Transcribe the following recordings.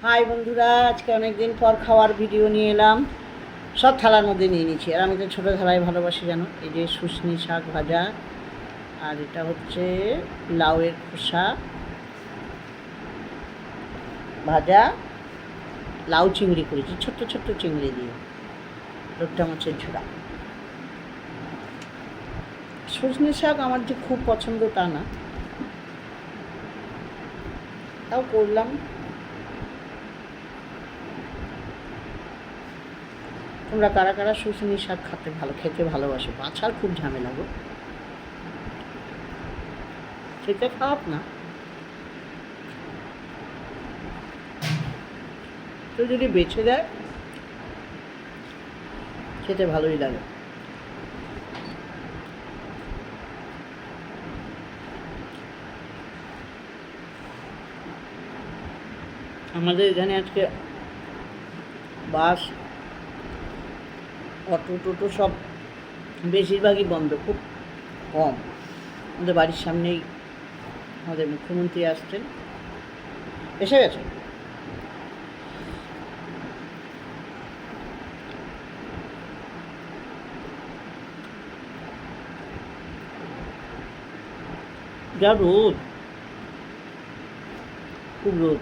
High বন্ধুরা, আজকে অনেক দিন পর খাওয়ার ভিডিও নিয়ে এলাম। সব থালার মধ্যে নিয়ে নিচ্ছি, আর আমি তো ছোটো থালায় ভালোবাসি জানো। এই যে শুশনি শাক ভাজা, আর এটা হচ্ছে লাউয়ের খোসা ভাজা, লাউ চিংড়ি করেছি ছোট্ট ছোট্ট চিংড়ি দিয়ে, লোট্টা মাছের ঝোড়া। শুশনি শাক আমার যে খুব পছন্দ তা না, তাও করলাম। তোমরা কারা কারা শুশনি শাক খেতে ভালোবাসো? বাছার খুব ঝামেলা গো, সেটা খারাপ না, তো যদি বেছে দেয় খেতে ভালোই লাগে। আমাদের এখানে আজকে বাস, অটো টোটো সব বেশিরভাগই বন্ধ, খুব কম। আমাদের বাড়ির সামনেই আমাদের মুখ্যমন্ত্রী আসছেন, এসে গেছে। যা রোদ, খুব রোদ।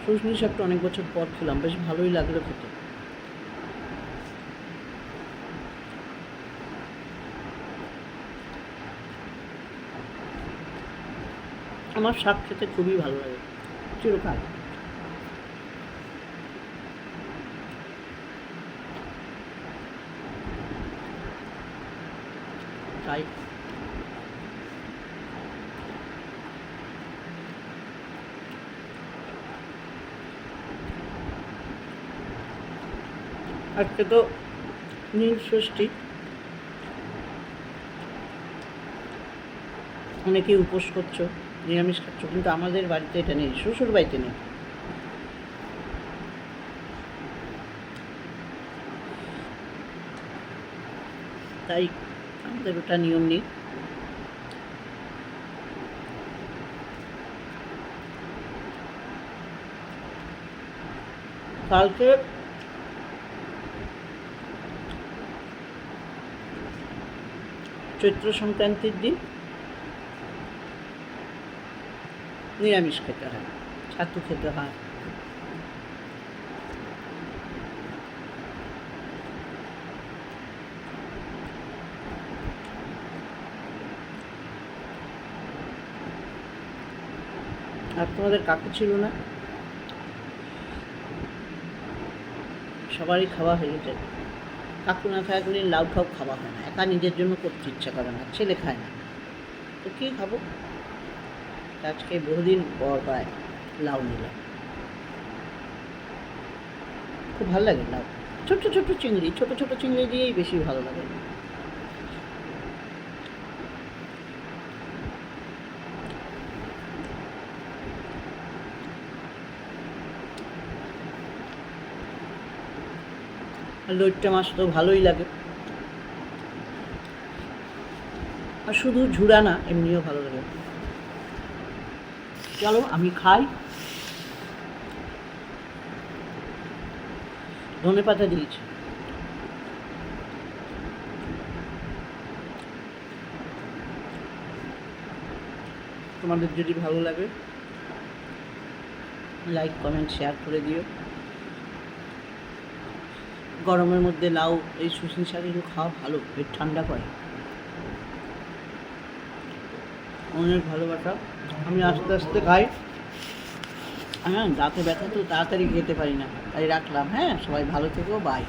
শুশনি শাকটা অনেক বছর পর খেলাম, বেশ ভালোই লাগলো খেতে। আমার শাক খেতে খুবই ভালো লাগে, চিরকাল। তাই আজকে তো নীল ষষ্ঠী, অনেকেই উপোস করছো, নিরামিষ খাচ্ছ, কিন্তু আমাদের বাড়িতে এটা নেই, শ্বশুর বাড়িতে নেই। তাই আমাদের ওটা নিয়ম নেই। কালকে চৈত্র সংক্রান্তির দিন নিরামিষ খেতে হয়, ছাতু খেতে হয়। আর তোমাদের কাকু ছিল না, সবারই খাওয়া হয়ে গেছে। কাকু না থাকলে লাউ ঠাউ খাওয়া হয় না, একা নিজের জন্য করতে ইচ্ছা করে না, ছেলে খায় না, তো কী খাবো? আজকে বহুদিন পর পায় লাউ নিলাম, খুব ভালো লাগে লাউ। ছোট্ট ছোট্ট চিংড়ি, ছোটো ছোটো চিংড়ি দিয়েই বেশি ভালো লাগে। আর লোট্টা মাছ তো ভালোই লাগে, আর শুধু ঝুড়া না, এমনিও ভালো লাগে। চলো আমি খাই। ধনে পাতা দিয়েছি। তোমাদের যদি ভালো লাগে লাইক কমেন্ট শেয়ার করে দিও। গরমের মধ্যে লাউ, এই শুশনি শাক এগুলো খাওয়া ভালো, পেট ঠান্ডা করে, অনেক ভালোবাসা। আমি আস্তে আস্তে খাই, হ্যাঁ, দাঁতে ব্যথা তো তাড়াতাড়ি খেতে পারি না, তাই রাখলাম। হ্যাঁ, সবাই ভালো থেকো, বাই।